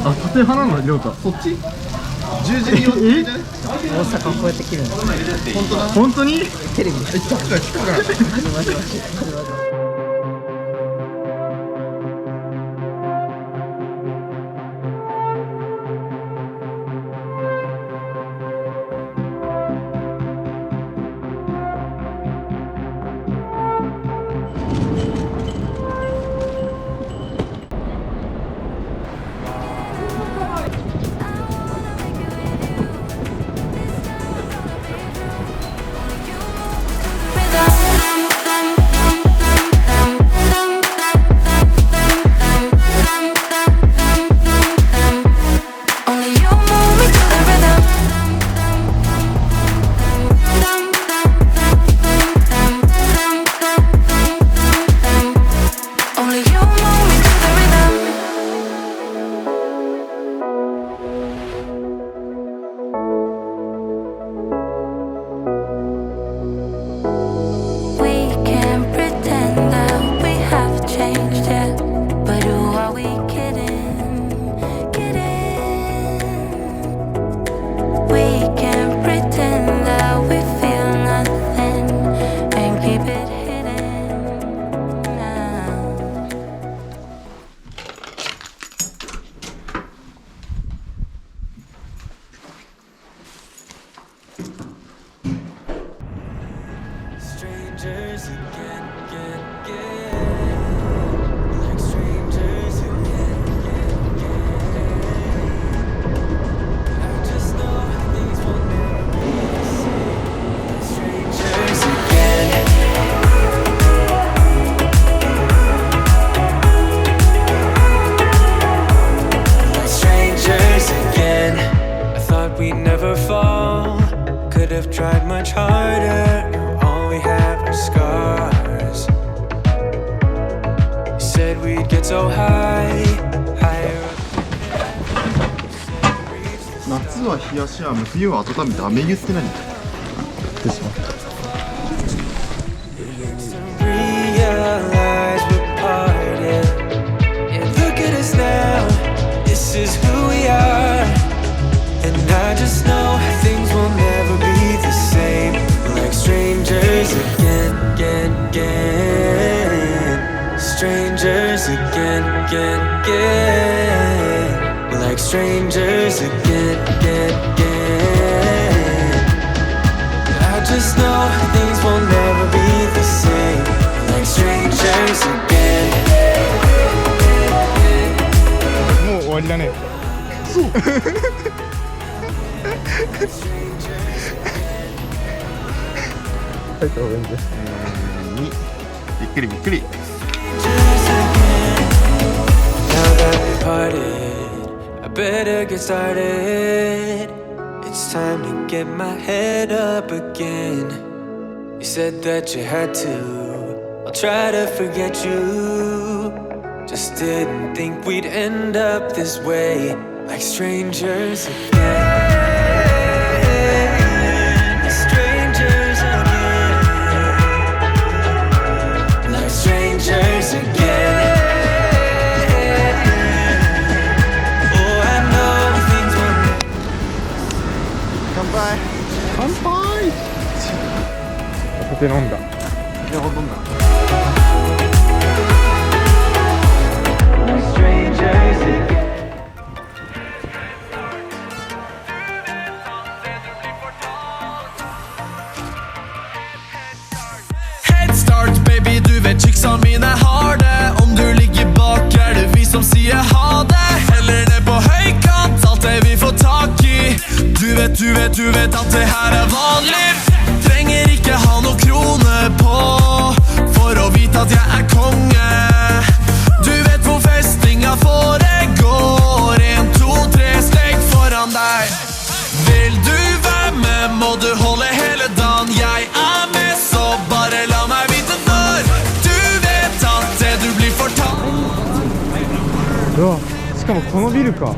あ、縦派なんだ、りょうた。そっち十字に寄ってんじゃね。大阪こうやって切るんだ。本当だ。本当にテレビで。聞くからマジマジマジ。夏は冷やし飴、冬は温めて飴湯って何？ですか？Strangers again, again, again. We're like strangers again, again, again. I just know things will never be the same. Like strangers again. もう終わりだね。そう。はい、応援です。ゆっくりゆっくり。I better get started. It's time to get my head up again. You said that you had to. I'll try to forget you. Just didn't think we'd end up this way, like strangers again. Strangers again. Like strangers again. 乾杯。お酒飲んだ。両方飲んだ。Head start, baby, du vet chicksa mine har det. Om du ligger bak, det vi som sier ha det. Heller ned på høykant, alt det vi får tak i. Du vet at det her vanlig. Trenger ikke ha noe krone på for å vite at jeg konge. Du vet hvor festinga foregår. 1, 2, 3 steg foran deg. Vil du være med, må du holde hele dagen. Jeg med, så bare la meg vite når. Du vet at det du blir fortalt. うわ、しかもこのビルか。